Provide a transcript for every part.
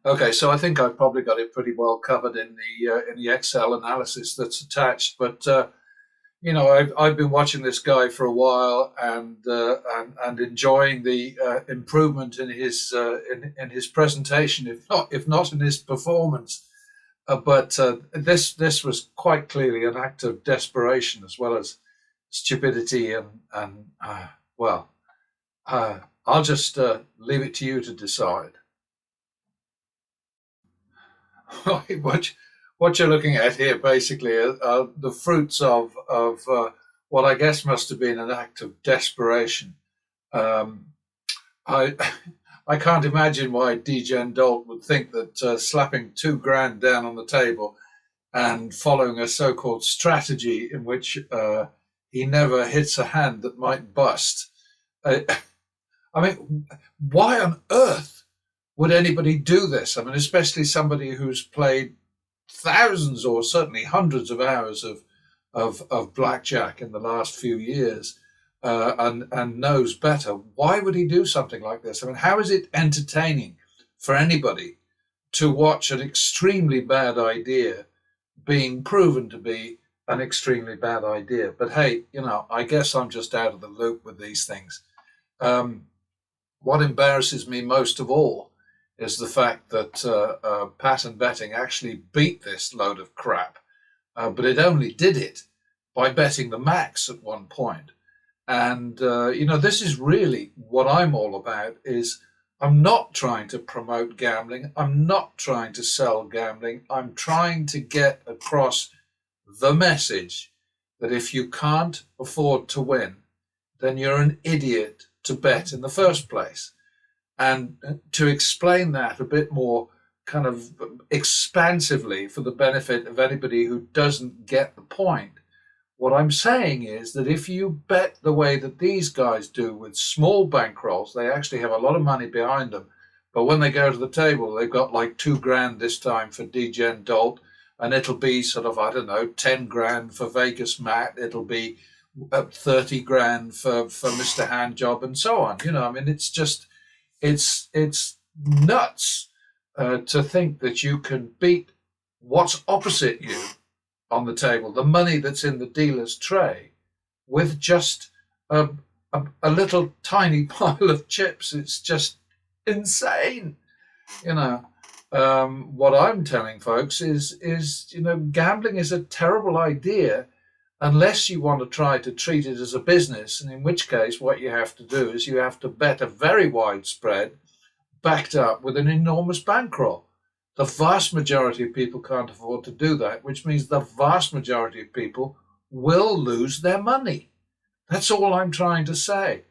Okay, so I think I've probably got it pretty well covered in the Excel analysis that's attached. But I've been watching this guy for a while and enjoying the improvement in his presentation, if not in his performance. But this was quite clearly an act of desperation as well as stupidity and well, I'll just leave it to you to decide. what what you're looking at here basically are the fruits of what I guess must have been an act of desperation. Um, I I can't imagine why Degen Dolt would think that slapping 2 grand down on the table and following a so-called strategy in which he never hits a hand that might bust. Uh, I mean, why on earth would anybody do this? I mean, especially somebody who's played thousands or certainly hundreds of hours of blackjack in the last few years and knows better. Why would he do something like this? I mean, how is it entertaining for anybody to watch an extremely bad idea being proven to be an extremely bad idea? But hey, I guess I'm just out of the loop with these things. Um, what embarrasses me most of all is the fact that pattern betting actually beat this load of crap, but it only did it by betting the max at one point. And this is really what I'm all about. Is I'm not trying to promote gambling. I'm not trying to sell gambling. I'm trying to get across the message that if you can't afford to win, then you're an idiot to bet in the first place. And to explain that a bit more kind of expansively for the benefit of anybody who doesn't get the point, what I'm saying is that if you bet the way that these guys do with small bankrolls, they actually have a lot of money behind them. But when they go to the table, they've got like 2 grand this time for Degen Dolt, and it'll be sort of, I don't know, 10 grand for Vegas Matt, it'll be 30 grand for Mr. Handjob, and so on. I mean, it's nuts to think that you can beat what's opposite you on the table, the money that's in the dealer's tray, with just a little tiny pile of chips. It's just insane. You know, what I'm telling folks is gambling is a terrible idea unless you want to try to treat it as a business, and in which case what you have to do is you have to bet a very wide spread backed up with an enormous bankroll. The vast majority of people can't afford to do that, which means the vast majority of people will lose their money. That's all I'm trying to say.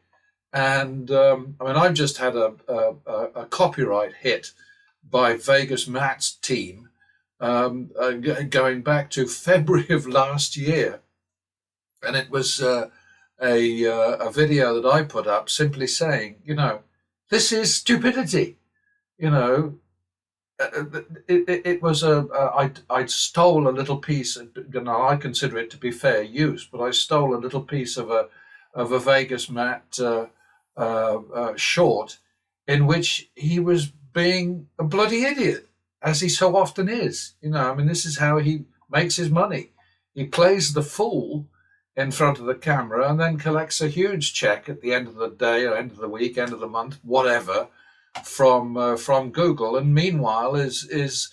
And I mean, I've just had a copyright hit by Vegas Matt's team going back to February of last year. And it was a video that I put up simply saying, this is stupidity. You know, it was I stole a little piece. I consider it to be fair use, but I stole a little piece of a Vegas Matt short, in which he was being a bloody idiot, as he so often is. I mean, this is how he makes his money. He plays the fool in front of the camera and then collects a huge check at the end of the day or end of the week, end of the month, whatever, from Google, and meanwhile is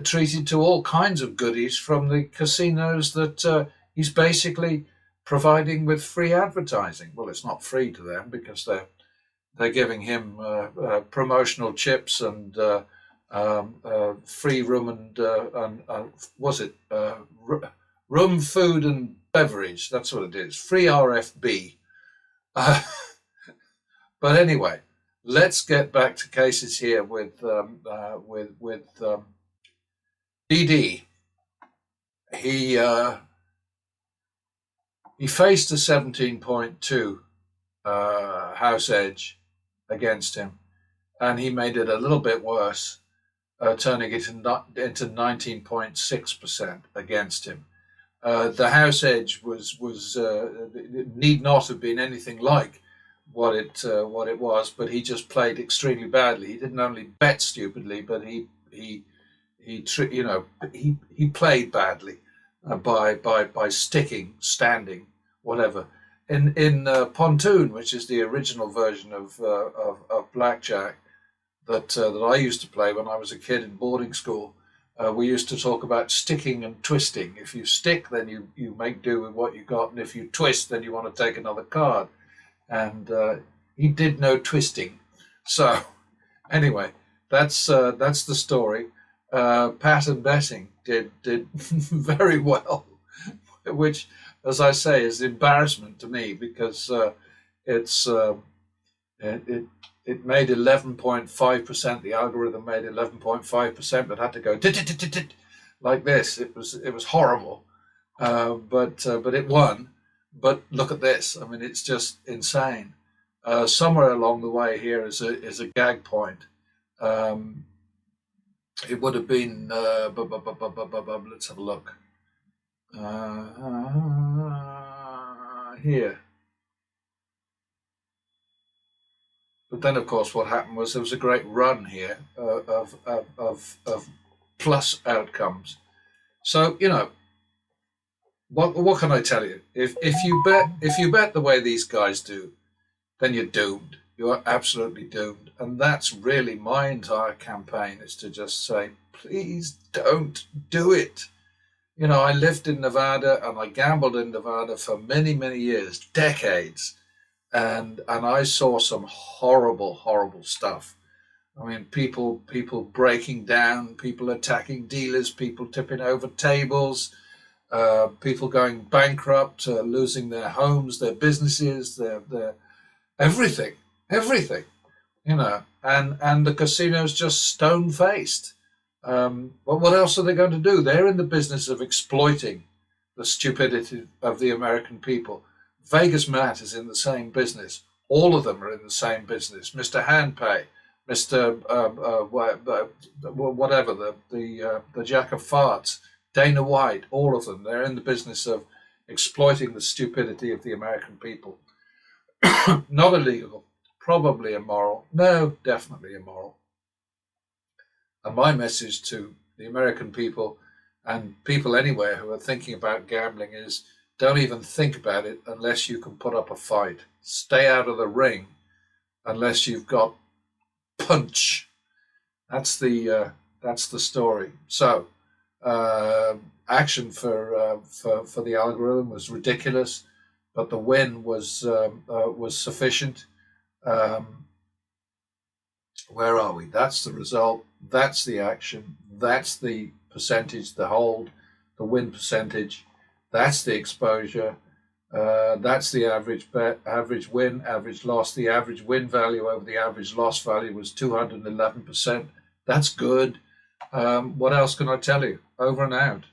treated to all kinds of goodies from the casinos that he's basically providing with free advertising. Well, it's not free to them because they're giving him promotional chips and free room and was it room, food, and beverage? That's what it is. Free RFB. Uh, but anyway, let's get back to cases here with DD. He faced a 17.2 house edge against him, and he made it a little bit worse, turning it into 19.6% against him. The house edge was need not have been anything like what it was, but he just played extremely badly. He didn't only bet stupidly, but he played badly by sticking, standing, whatever. In Pontoon, which is the original version of blackjack that I used to play when I was a kid in boarding school, we used to talk about sticking and twisting. If you stick, then you make do with what you got, and if you twist, then you want to take another card. And he did no twisting. So anyway, that's the story. Pattern betting did very well, which, as I say, is embarrassment to me because it's it it made 11.5%. The algorithm made 11.5%, but had to go like this. It was horrible, but it won. But look at this. I mean, it's just insane. Somewhere along the way here is a gag point. Um, it would have been. Let's have a look. Here. But then, of course, what happened was there was a great run here of plus outcomes. So what can I tell you? If you bet the way these guys do, then you're doomed. You are absolutely doomed. And that's really my entire campaign, is to just say, please don't do it. I lived in Nevada and I gambled in Nevada for many, many years, decades. And I saw some horrible, horrible stuff. I mean, people breaking down, people attacking dealers, people tipping over tables, people going bankrupt, losing their homes, their businesses, their everything, everything, and the casinos just stone faced. But what else are they going to do? They're in the business of exploiting the stupidity of the American people. Vegas Matt is in the same business. All of them are in the same business. Mr. Handpay, Mr. Whatever, the Jack of Farts, Dana White, all of them. They're in the business of exploiting the stupidity of the American people. Not illegal, probably immoral. No, definitely immoral. And my message to the American people and people anywhere who are thinking about gambling is, don't even think about it unless you can put up a fight. Stay out of the ring unless you've got punch. That's the story. So action for the algorithm was ridiculous, but the win was sufficient. Where are we? That's the result. That's the action. That's the percentage, the hold, the win percentage. That's the exposure. That's the average bet, average win, average loss. The average win value over the average loss value was 211%. That's good. What else can I tell you? Over and out.